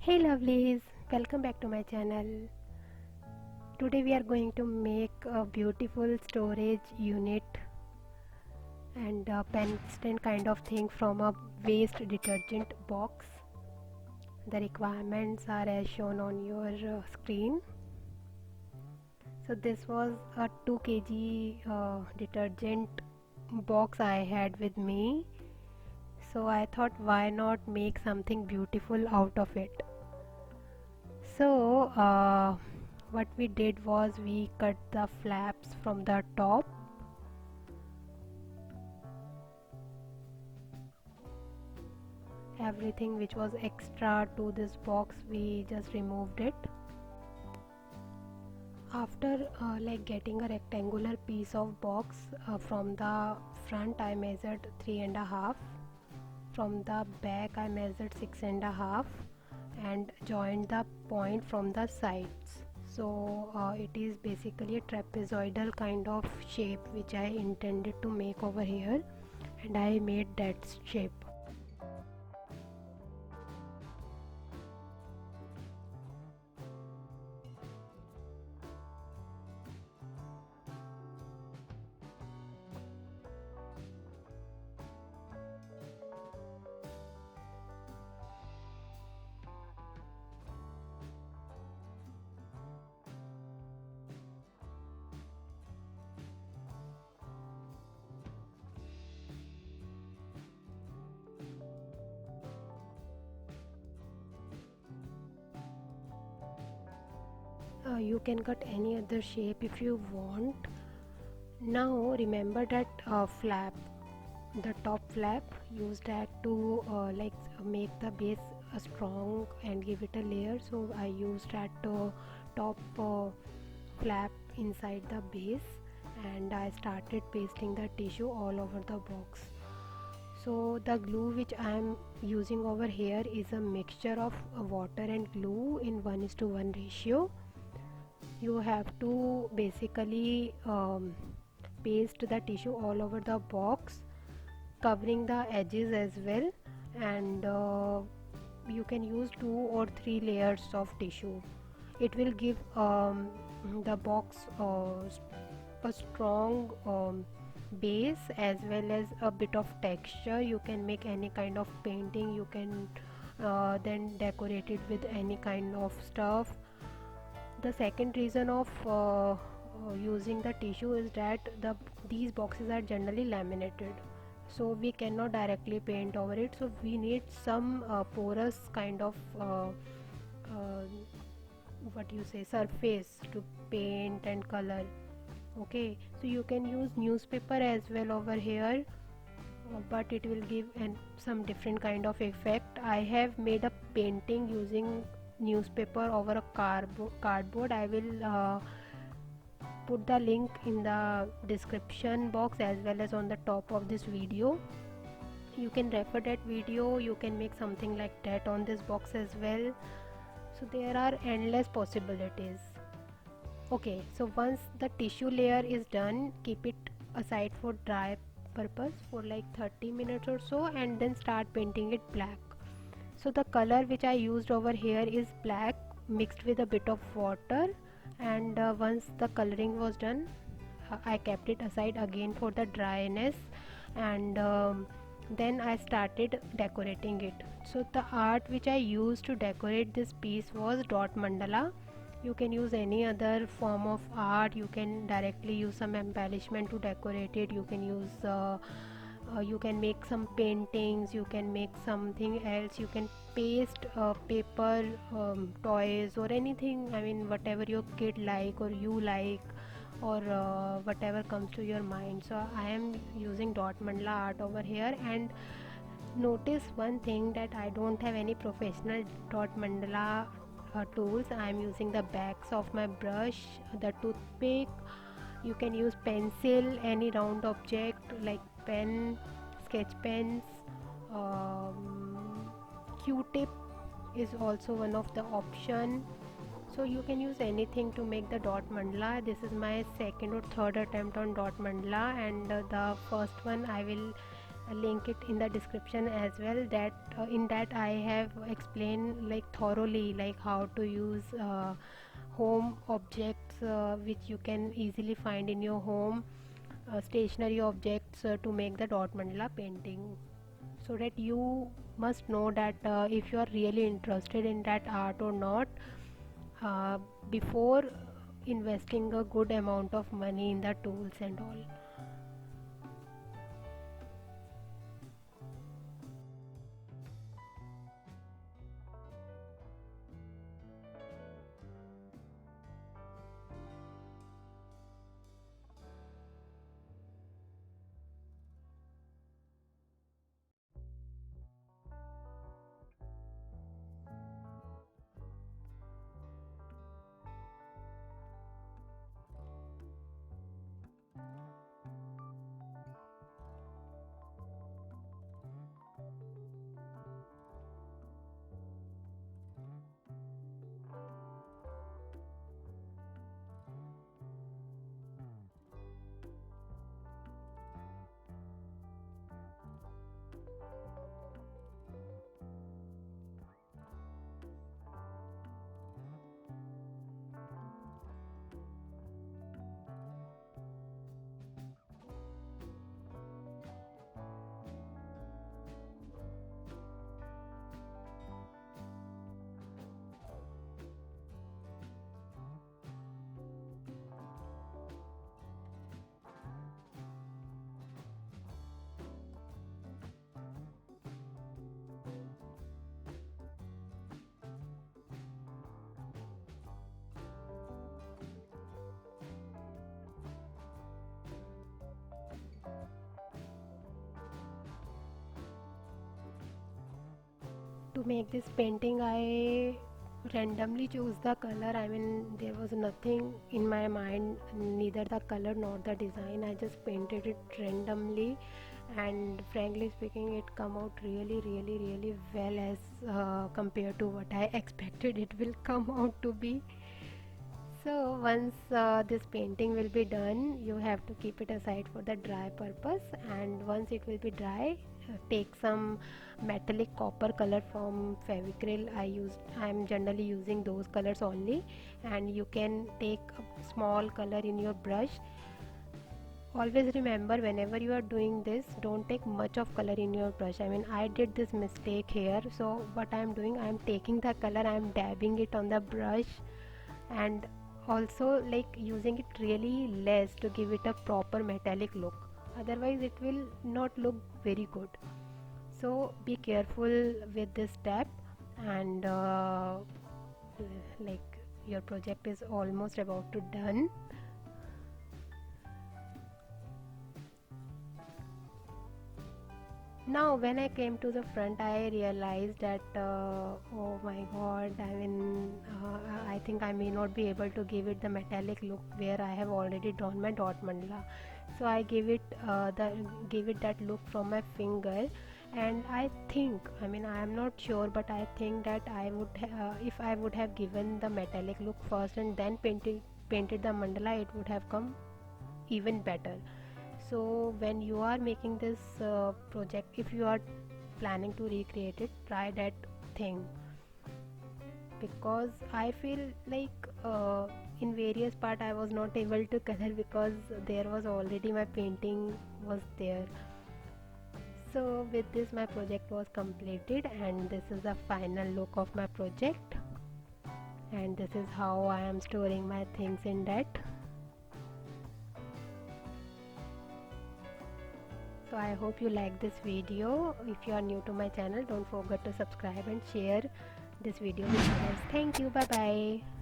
Hey lovelies, welcome back to my channel. Today we are going to make a beautiful storage unit and a pen stand kind of thing from a waste detergent box. The requirements are as shown on your screen. So this was a 2 kg detergent box I had with me. So I thought why not make something beautiful out of it. So what we did was we cut the flaps from the top. Everything which was extra to this box we just removed it. After getting a rectangular piece of box from the front I measured 3.5, from the back I measured 6.5 and joined the point from the sides. So it is basically a trapezoidal kind of shape which I intended to make over here, and I made that shape. You can cut any other shape if you want. Now remember that flap, the top flap, use that to make the base strong and give it a layer. So I used that top flap inside the base, and I started pasting the tissue all over the box. So the glue which I am using over here is a mixture of water and glue in 1:1 ratio. You have to basically paste the tissue all over the box, covering the edges as well, and you can use 2 or 3 layers of tissue. It will give the box a strong base as well as a bit of texture. You can make any kind of painting, you can then decorate it with any kind of stuff. The second reason of using the tissue is that these boxes are generally laminated, so we cannot directly paint over it, so we need some porous kind of uh, what you say surface to paint and color. Okay, so you can use newspaper as well over here, but it will give some different kind of effect. I have made a painting using newspaper over a cardboard. I will put the link in the description box as well as on the top of this video. You can refer that video, you can make something like that on this box as well. So there are endless possibilities. Okay, so once the tissue layer is done, keep it aside for dry purpose for like 30 minutes or so, and then start painting it black. So the color which I used over here is black mixed with a bit of water, and once the coloring was done, I kept it aside again for the dryness, and then I started decorating it. So the art which I used to decorate this piece was dot mandala. You can use any other form of art, you can directly use some embellishment to decorate it, you can use you can make some paintings, you can make something else, you can paste paper toys or anything, I mean whatever your kid like or you like, or whatever comes to your mind. So I am using dot mandala art over here, and notice one thing, that I don't have any professional dot mandala tools. I am using the backs of my brush, the toothpick. You can use pencil, any round object like pen, sketch pens, q-tip is also one of the option. So you can use anything to make the dot mandala. This is my second or third attempt on dot mandala, and the first one I will link it in the description as well, that in that I have explained like thoroughly like how to use home objects which you can easily find in your home, stationary objects to make the dot mandala painting, so that you must know that if you are really interested in that art or not, uh, before investing a good amount of money in the tools and all. To make this painting, I randomly chose the color. I mean, there was nothing in my mind, neither the color nor the design. I just painted it randomly, and frankly speaking, it come out really really really well as compared to what I expected it will come out to be. So once this painting will be done, you have to keep it aside for the dry purpose, and once it will be dry, take some metallic copper color from Fevicryl. I'm generally using those colors only, and you can take a small color in your brush. Always remember, whenever you are doing this, don't take much of color in your brush. I mean, I did this mistake here. So what I'm doing, I'm taking the color, I'm dabbing it on the brush, and also like using it really less to give it a proper metallic look, otherwise it will not look very good. So be careful with this step, and like your project is almost about to done. Now when I came to the front, I realized that oh my god, I mean, I think I may not be able to give it the metallic look where I have already drawn my dot mandala. So I give it that look from my finger, and I think, I mean, I am not sure, but I think that if I would have given the metallic look first and then painted the mandala, it would have come even better. So when you are making this project, if you are planning to recreate it, try that thing, because I feel like in various part I was not able to color because there was already my painting was there. So with this my project was completed, and this is the final look of my project, and this is how I am storing my things in that. So I hope you like this video. If you are new to my channel, don't forget to subscribe and share this video with others. Thank you. Bye bye.